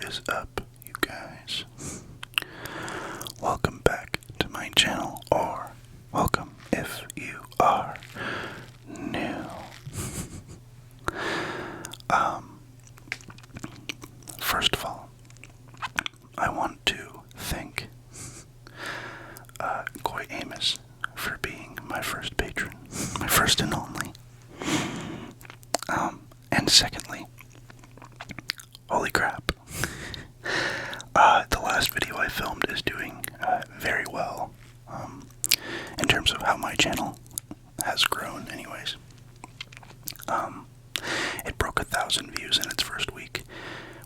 is up, you guys? Welcome back to my channel, or welcome if you are new. First of all, I want to thank Coy Amos for being my first patron, my first and only. And secondly, holy crap, the last video I filmed is doing very well in terms of how my channel has grown anyways. It broke 1,000 views in its first week,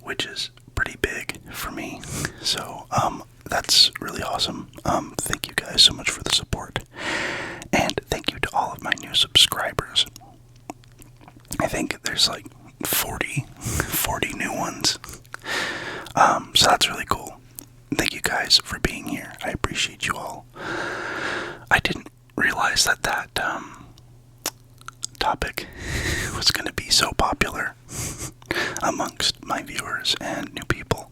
which is pretty big for me, so that's really awesome. Thank you guys so much for the support, and thank you to all of my new subscribers. I think there's like 40 new ones, so that's really cool. Thank you guys for being here. I appreciate you all. I didn't realize that topic was going to be so popular amongst my viewers and new people.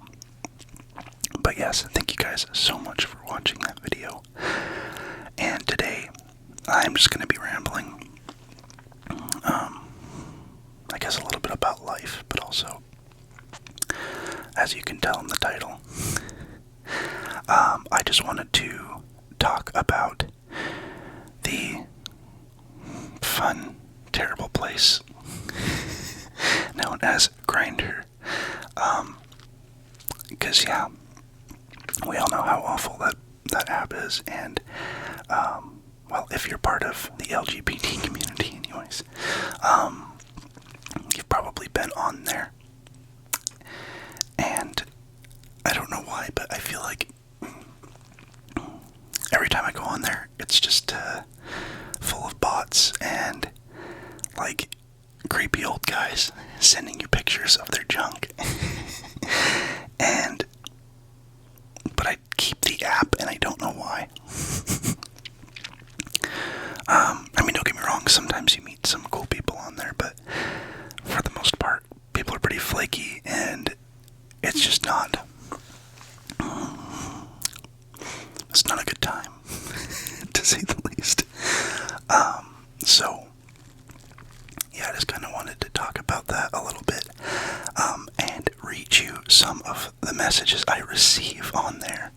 But yes, thank you guys so much for watching that video. And today, I'm just going to be rambling. I guess a little bit about life, but also, as you can tell in the title, I just wanted to talk about the fun, terrible place known as Grindr. Because, yeah, we all know how awful that app is, and, well, if you're part of the LGBT community anyways, you've probably been on there, and I don't know why, but I feel like every time I go on there, it's just full of bots and like creepy old guys sending you pictures of their junk. But I keep the app and I don't know why. I mean, don't get me wrong, sometimes you meet some cool people on there, but for the most part, people are pretty flaky, and it's just not, it's not a good time, to say the least. So, yeah, I just kind of wanted to talk about that a little bit, and read you some of the messages I receive on there.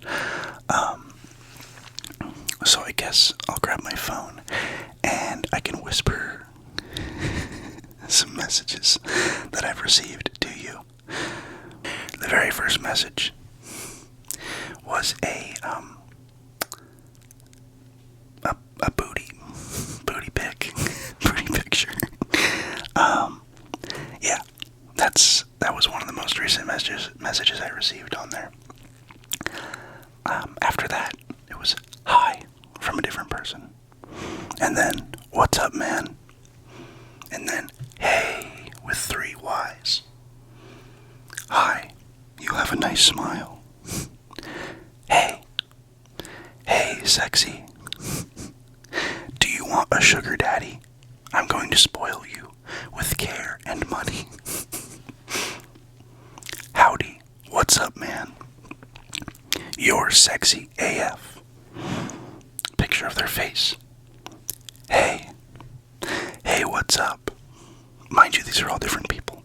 So I guess I'll grab my phone, and I can whisper some messages that I've received to you. The very first message was a booty pic, booty picture. Yeah, that was one of the most recent messages I received on there. After that, it was hi from a different person, and then what's up, man, and then hey with 3 Y's. Hi, you have a nice smile. Hey sexy, do you want a sugar daddy? I'm going to spoil you with care and money. Howdy, what's up, man? You're sexy AF. Picture of their face. Hey, what's up? Mind you, these are all different people.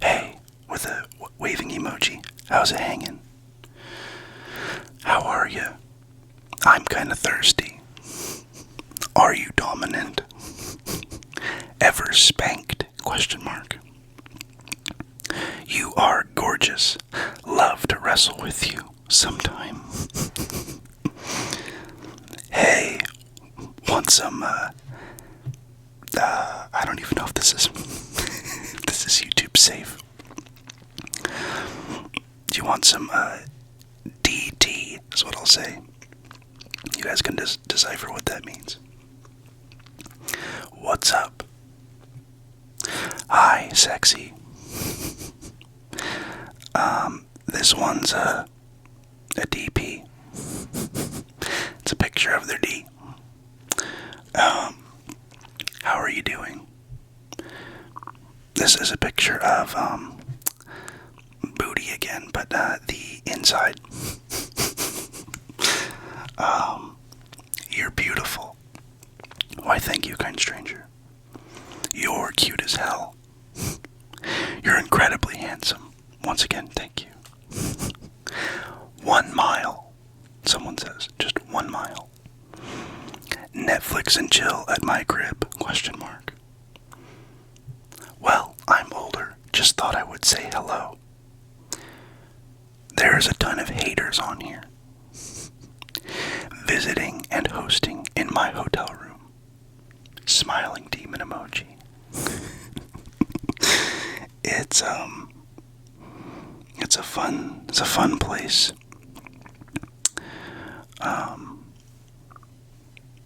Hey, with a waving emoji. How's it hanging? How are you? I'm kinda thirsty. Are you dominant? Ever spanked? ? You are gorgeous. Love to wrestle with you sometime. Hey, want some, I don't even know if this is, this is YouTube safe. Do you want some, DT, is what I'll say. You guys can decipher what that means. What's up? Hi, sexy. This one's a DP. It's a picture of their D. How are you doing? This is a picture of me again, but the inside. You're beautiful. Why, thank you, kind stranger. You're cute as hell. You're incredibly handsome. Once again, thank you. 1 mile, someone says. Just 1 mile. Netflix and chill at my crib, question mark. Well, I'm older. Just thought I would say hello. There's a ton of haters on here. Visiting and hosting in my hotel room. Smiling demon emoji. It's a fun place.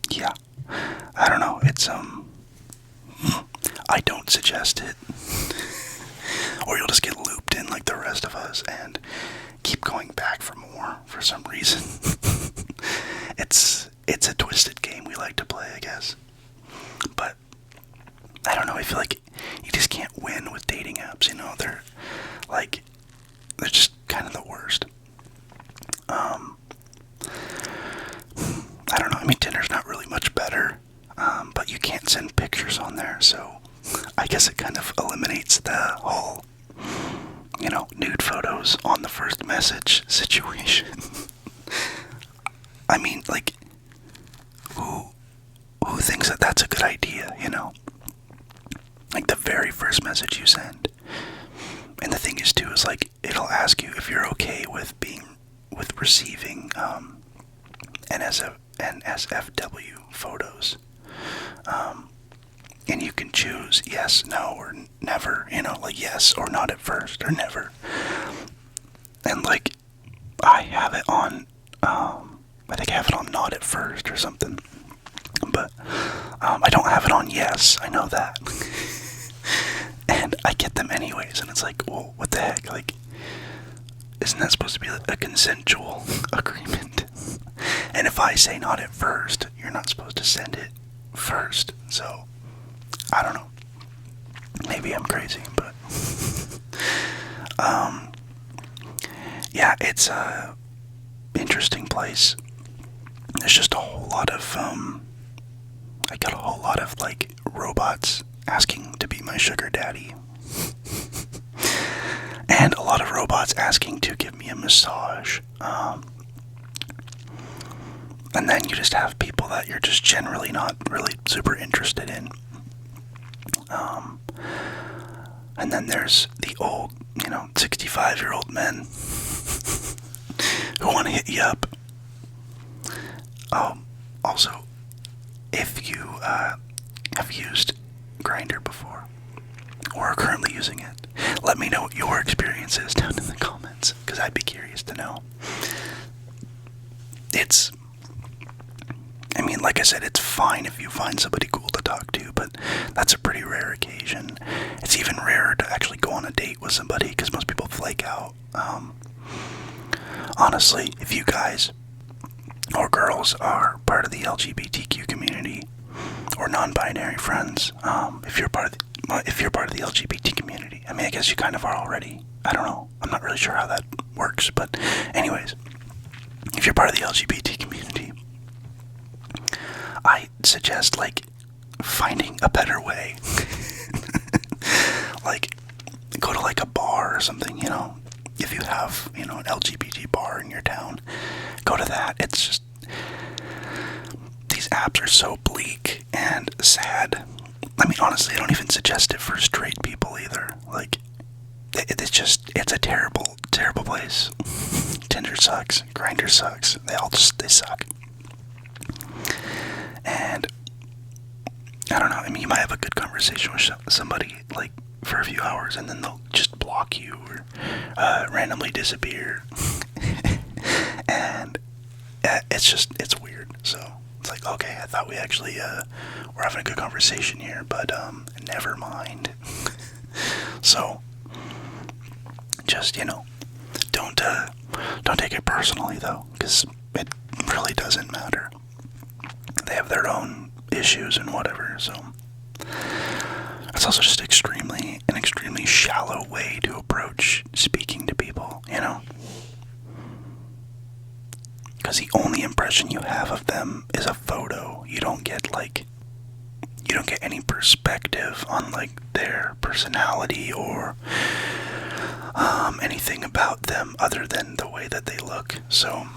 Yeah. I don't know, I don't suggest it. Or you'll just get looped in like the rest of us and keep going back for more for some reason. It's a twisted game we like to play, I guess. But I don't know, I feel like you just can't win with dating apps, you know? They're just kind of the worst. I don't know, I mean, Tinder's not really much better, but you can't send pictures on there, so I guess it kind of eliminates the whole, nude photos on the first message situation. I mean, like, who thinks that that's a good idea, Like, the very first message you send. And the thing is, too, is, like, it'll ask you if you're okay with receiving, NSFW photos. And you can choose yes, no, or never, like yes or not at first, or never. And, like, I have it on, I think I have it on not at first or something. But, I don't have it on yes, I know that. And I get them anyways, and it's like, well, what the heck, like, isn't that supposed to be a consensual agreement? And if I say not at first, you're not supposed to send it first, so, I don't know. Maybe I'm crazy, but, yeah, it's a interesting place. There's just a whole lot of, I got a whole lot of, like, robots asking to be my sugar daddy. And a lot of robots asking to give me a massage. And then you just have people that you're just generally not really super interested in. And then there's the old, 65-year-old men who want to hit you up. Also, if you have used Grindr before, or are currently using it, let me know what your experience is down in the comments, because I'd be curious to know. Like I said, it's fine if you find somebody cool to talk to, but that's a pretty rare occasion. It's even rarer to actually go on a date with somebody, because most people flake out. Honestly, if you guys or girls are part of the LGBTQ community, or non-binary friends, if you're part of the LGBT community, I guess you kind of are already. I don't know. I'm not really sure how that works, but anyways, if you're part of the LGBT community, I suggest, like, finding a better way. Like, go to, like, a bar or something, if you have, an LGBT bar in your town, go to that. It's just, these apps are so bleak and sad. Honestly, I don't even suggest it for straight people either. Like, it's a terrible, terrible place. Tinder sucks. Grindr sucks. They suck. And, I don't know, you might have a good conversation with somebody, like, for a few hours, and then they'll just block you, or, randomly disappear. And, it's weird, so. It's like, okay, I thought we actually, were having a good conversation here, but, never mind. So, just, don't take it personally, though, because it really doesn't matter. They have their own issues and whatever, so. It's also just an extremely shallow way to approach speaking to people. because the only impression you have of them is a photo. You don't get any perspective on like their personality or anything about them other than the way that they look. So,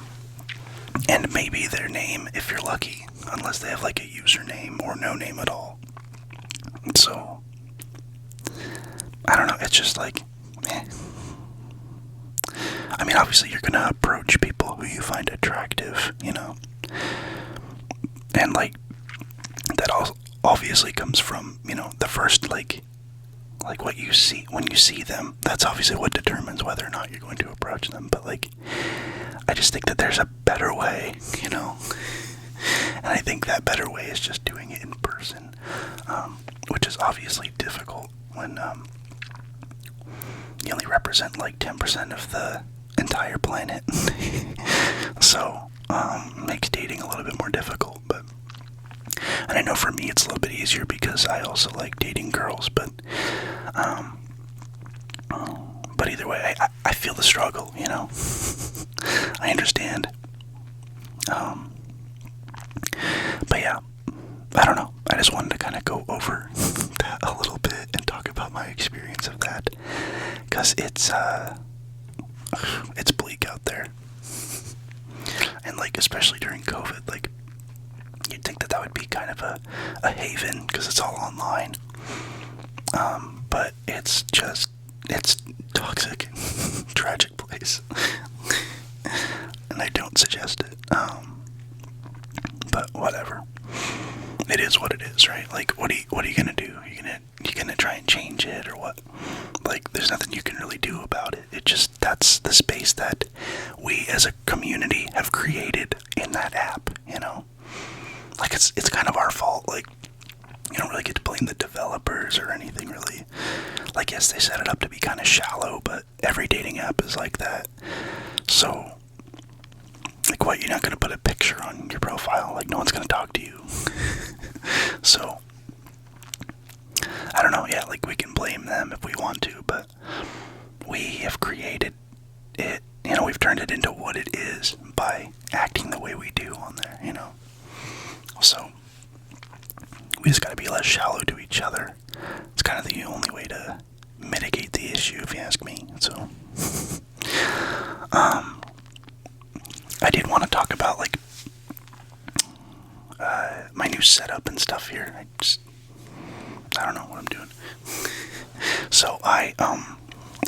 and maybe their name if you're lucky, unless they have like a username or no name at all. So I don't know, it's just like, I mean, obviously you're gonna approach people who you find attractive, and like that all obviously comes from, the first like what you see when you see them. That's obviously what determines whether or not you're going to approach them. But like, I just think that there's a better way, and I think that better way is just doing it in person, which is obviously difficult when you only represent like 10% of the entire planet. So makes dating a little bit more difficult. And I know for me it's a little bit easier because I also like dating girls, but either way, I feel the struggle, I understand. But yeah, I don't know. I just wanted to kind of go over that a little bit and talk about my experience of that, because it's bleak out there, and like especially during COVID, like you'd think that would be kind of a haven because it's all online, but it's toxic, tragic place, and I don't suggest it. But whatever. It is what it is, right? Like, what are you gonna do? You gonna try and change it or what? Like, there's nothing you can really do about it. That's the space that we as a community have created in that app, Like, it's kind of our fault. Like, you don't really get to blame the developers or anything, really. Like, yes, they set it up to be kind of shallow, but every dating app is like that. So, like, what, you're not going to put a picture on your profile? Like, no one's going to talk to you. So, I don't know, yeah, like, we can blame them if we want to, but we have created it, we've turned it into what it is by acting the way we do on there, So, we just gotta be less shallow to each other. It's kind of the only way to mitigate the issue, if you ask me. So, I did want to talk about, like, my new setup and stuff here. I don't know what I'm doing. So, I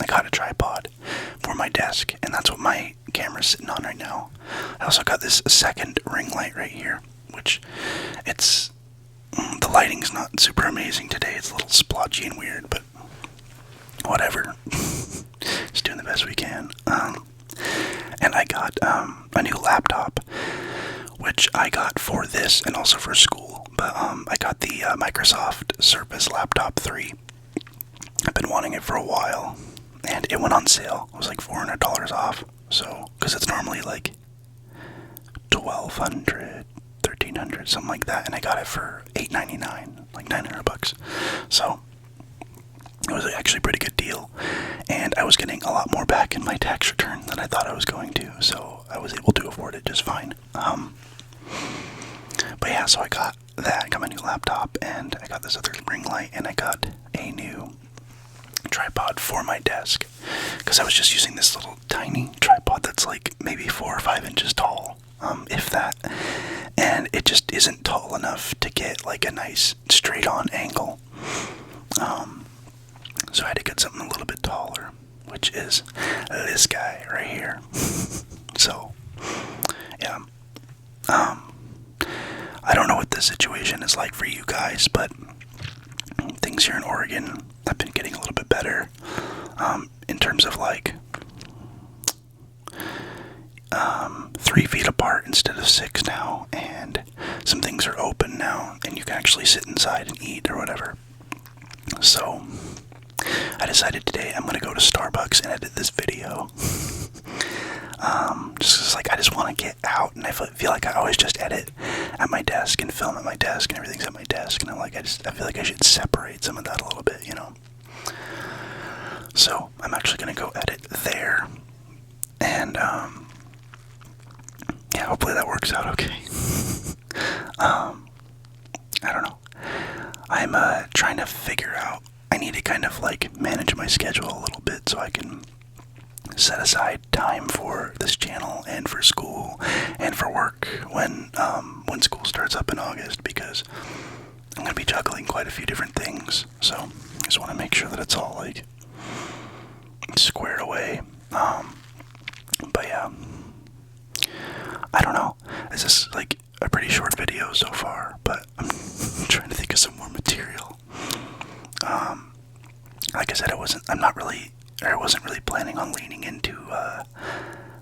got a tripod for my desk, and that's what my camera's sitting on right now. I also got this second ring light right here, which the lighting's not super amazing today. It's a little splotchy and weird, but whatever. Just doing the best we can. And I got a new laptop, which I got for this and also for school. But I got the Microsoft Surface Laptop 3. I've been wanting it for a while, and it went on sale. It was like $400 off. So, because it's normally like $1,200, $1,300, something like that, and I got it for $899, like $900. So it was actually a pretty good deal, and I was getting a lot more back in my tax return than I thought I was going to, so I was able to afford it just fine. But yeah, so I got that. I got my new laptop, and I got this other ring light, and I got a new tripod for my desk, because I was just using this little tiny tripod that's like maybe 4 or 5 inches tall, if that, and it just isn't tall enough to get like a nice straight on angle. So I had to get something a little bit taller, which is this guy right here. So yeah, I don't know what the situation is like for you guys, but things here in Oregon have been getting a little bit better, in terms of like 3 feet apart instead of 6 now, and some things are open now, and you can actually sit inside and eat or whatever. So I decided today I'm gonna go to Starbucks and edit this video. Just 'cause, like, I just want to get out, and I feel like I always just edit at my desk and film at my desk and everything's at my desk, and I'm like, I feel like I should separate some of that a little bit, So I'm actually gonna go edit there, and yeah, hopefully that works out okay. I don't know. I'm trying to figure out. I need to kind of like manage my schedule a little bit so I can set aside time for this channel and for school and for work when school starts up in August, because I'm gonna be juggling quite a few different things. So I just want to make sure that it's all like squared away. But yeah, I don't know. This is like a pretty short video so far, but I'm trying to think of some more material. Like I said, I wasn't really planning on leaning into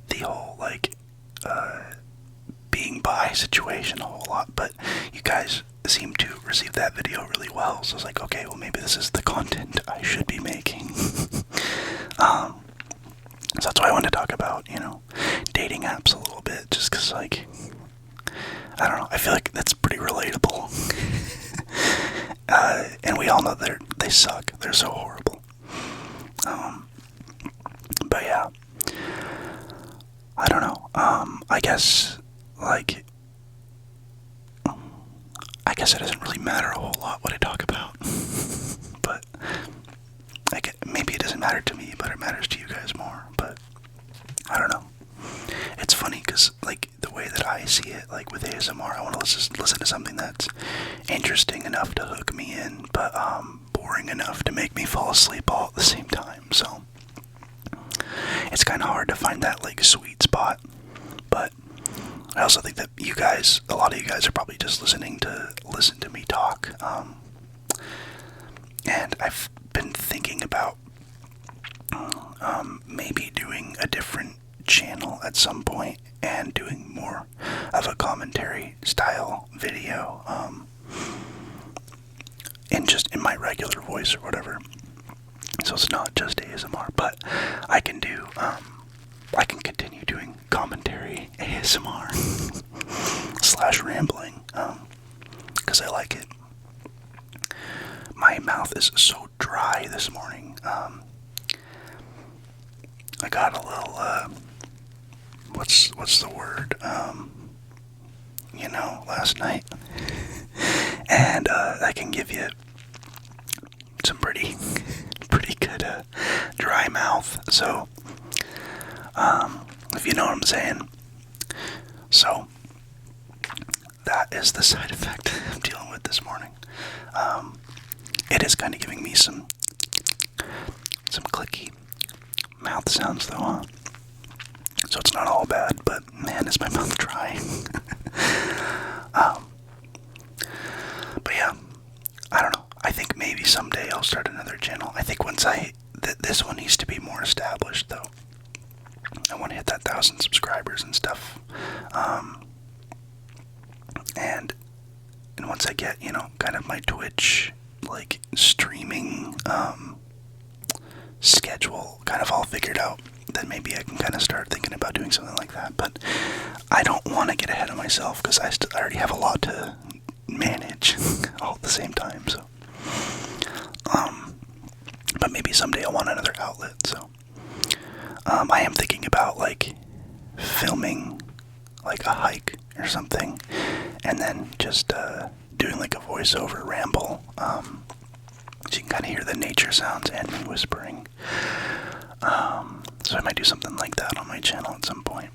the whole like being bi situation a whole lot, but you guys seem to receive that video really well, so I was like, okay, well maybe this is the content I should be making. So that's why I wanted to talk about, dating apps a little bit, just because, like, I don't know, I feel like that's pretty relatable. And we all know they suck. They're so horrible. But yeah, I don't know. I guess it doesn't really matter a whole lot what I talk about. But maybe it doesn't matter to me, but it matters to you guys more. But I don't know. It's funny because, like, the way that I see it, like with ASMR, I want to listen to something that's interesting enough to hook me in, but boring enough to make me fall asleep all at the same time. So it's kind of hard to find that like sweet spot. But I also think that a lot of you guys are probably just listening to listen to me talk. And I've been thinking about maybe doing a different channel at some point and doing more of a commentary style video, and just in my regular voice or whatever. So it's not just ASMR, but I can continue doing commentary ASMR / rambling, because I like it. My mouth is so dry this morning. I got a little, what's the word, last night, and I can give you some pretty good dry mouth. So, if you know what I'm saying. So that is the side effect I'm dealing with this morning. It is kind of giving me some clicky mouth sounds though, huh? So it's not all bad, but man, is my mouth dry. But yeah, I don't know. I think maybe someday I'll start another channel. I think once this one needs to be more established though. I want to hit that 1,000 subscribers and stuff. And once I get, kind of my Twitch, like, streaming, schedule kind of all figured out, then maybe I can kind of start thinking about doing something like that. But I don't want to get ahead of myself because I already have a lot to manage all at the same time, so. But maybe someday I'll want another outlet, so. I am thinking about, like, filming, like, a hike or something, and then just, doing, like, a voiceover ramble, so you can kind of hear the nature sounds and me whispering. So I might do something like that on my channel at some point.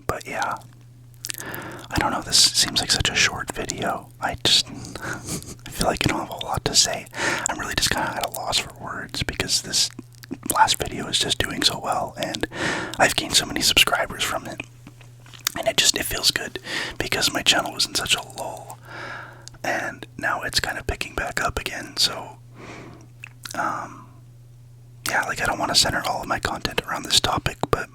But yeah, I don't know, this seems like such a short video. I feel like I don't have a whole lot to say. I'm really just kind of at a loss for words because this last video is just doing so well, and I've gained so many subscribers from it. And it feels good because my channel was in such a lull, and now it's kind of picking back up again. So, yeah, like, I don't want to center all of my content around this topic, but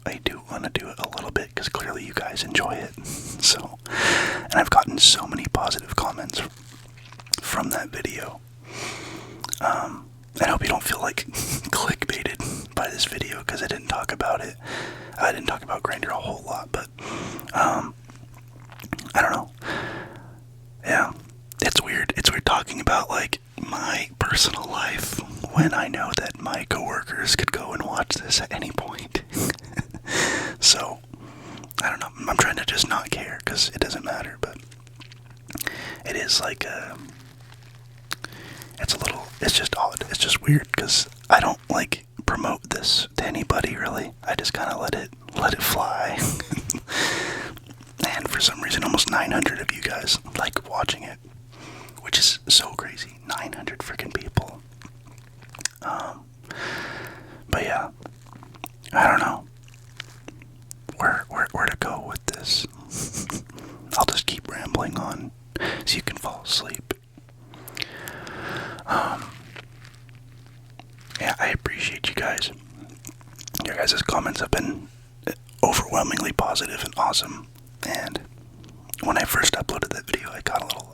I do want to do it a little bit because clearly you guys enjoy it. So, and I've gotten so many positive comments from that video. I hope you don't feel like clickbaited by this video because I didn't talk about it. I didn't talk about Grindr a whole lot, but I don't know. Yeah, it's weird. It's weird talking about, like, my personal life when I know that my coworkers could go and watch this at any point. So, I don't know. I'm trying to just not care because it doesn't matter, but it is like it's just odd. It's just weird because I don't like promote this to anybody really. I just kind of let it fly. And for some reason, almost 900 of you guys like watching it, which is so crazy. 900 freaking people. But yeah, I don't know where to go with this. I'll just keep rambling on so you can fall asleep. Yeah, I appreciate you guys. Your guys' comments have been overwhelmingly positive and awesome. And when I first uploaded that video, I got a little,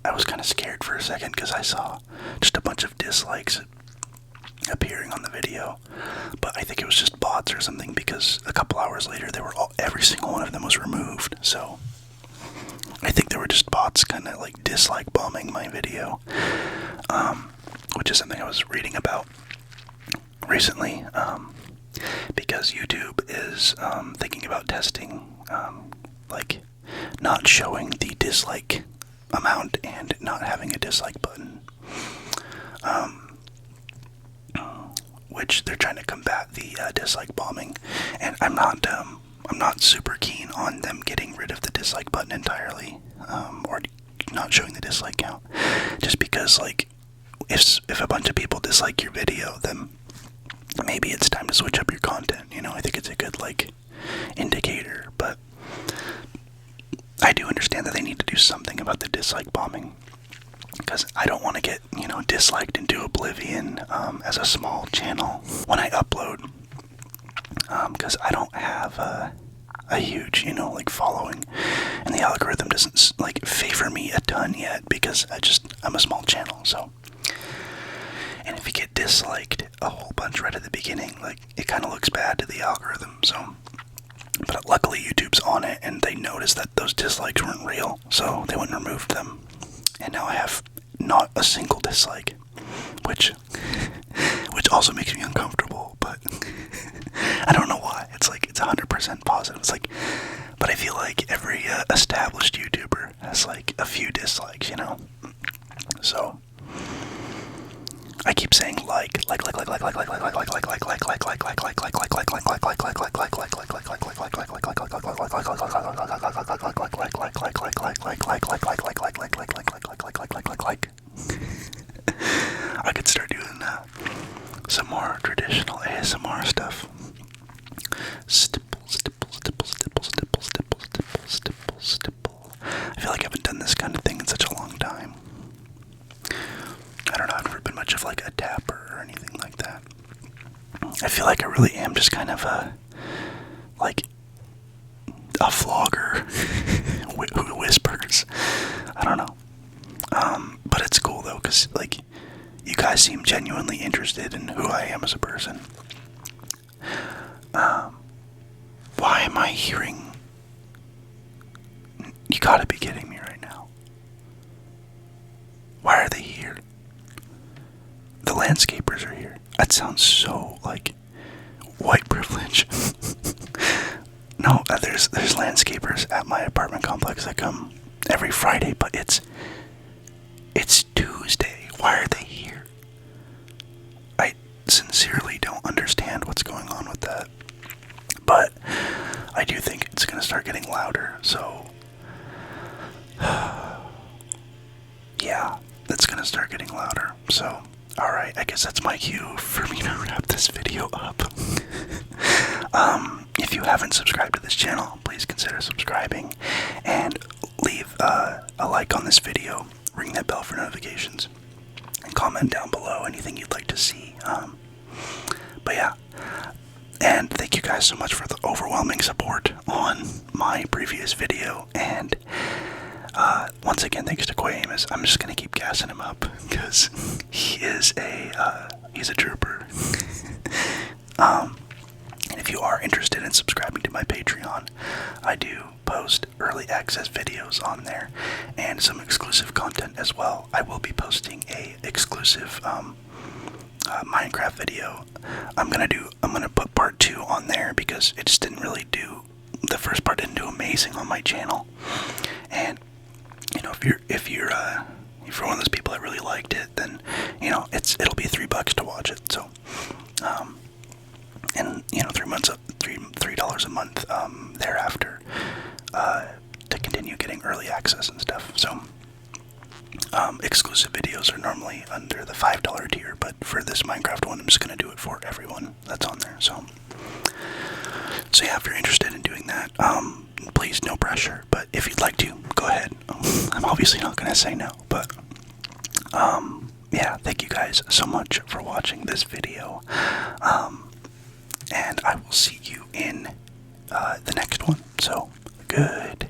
I was kind of scared for a second because I saw just a bunch of dislikes appearing on the video. But I think it was just bots or something because a couple hours later, every single one of them was removed. So I think they were just bots kind of like dislike bombing my video, which is something I was reading about recently, because YouTube is thinking about testing, like not showing the dislike amount and not having a dislike button, which they're trying to combat the dislike bombing, and I'm not super keen on them getting rid of the dislike button entirely, or not showing the dislike count, just because like if a bunch of people dislike your video, then maybe it's time to switch up your content. You know, I think it's a good like indicator, but I do understand that they need to do something about the dislike bombing, because I don't want to get, you know, disliked into oblivion as a small channel when I upload, because I don't have a huge, you know, like following, and the algorithm doesn't like favor me a ton yet because I'm a small channel. So, and if you get disliked a whole bunch right at the beginning, like it kind of looks bad to the algorithm. So, but luckily YouTube's on it and they noticed that those dislikes weren't real, so they went and removed them. And now I have not a single dislike, which also makes me uncomfortable, but I don't know why. It's like, it's 100% positive. It's like, but I feel like every established YouTuber has like a few dislikes, you know? So I keep saying like I could start doing some more traditional ASMR stuff. Stipple, stipple, stipple, stipple, stipple, stipple, stipple, stipple, stipple. I feel like I haven't done this kind of thing in such a long time. I don't know, I've never been much of like a tapper or anything like that. I feel like I really am just kind of like a vlogger who whispers. I don't know. But it's cool though, because like you guys seem genuinely interested in who I am as a person. Why am I hearing? You gotta be kidding me right now. Why are they here? The landscapers are here. That sounds so like white privilege. No, there's landscapers at my apartment complex that come every Friday, but it's Tuesday. Why are they here? I sincerely don't understand what's going on with that. But I do think it's gonna start getting louder, so yeah, it's gonna start getting louder. So alright, I guess that's my cue for me to wrap this video up. If you haven't subscribed to this channel, please consider subscribing and leave a like on this video, ring that bell for notifications, and comment down below anything you'd like to see. But yeah, and thank you guys so much for the overwhelming support on my previous video, and once again, thanks to Quay Amos. I'm just gonna keep gassing him up because he's a trooper. And if you are interested in subscribing to my Patreon, I do post early access videos on there and some exclusive content as well. I will be posting a exclusive Minecraft video. I'm gonna put part 2 on there because it just didn't really do, the first part didn't do amazing on my channel. And you know, if you're one of those people that really liked it, then you know it'll be $3 to watch it. So and you know, $3 a month thereafter to continue getting early access and stuff. So exclusive videos are normally under the $5 tier, but for this Minecraft one, I'm just gonna do it for everyone that's on there. So yeah, if you're interested in doing that, please, no pressure. But if you'd like to, go ahead. I'm obviously not gonna say no, but yeah, thank you guys so much for watching this video, and I will see you in the next one. So good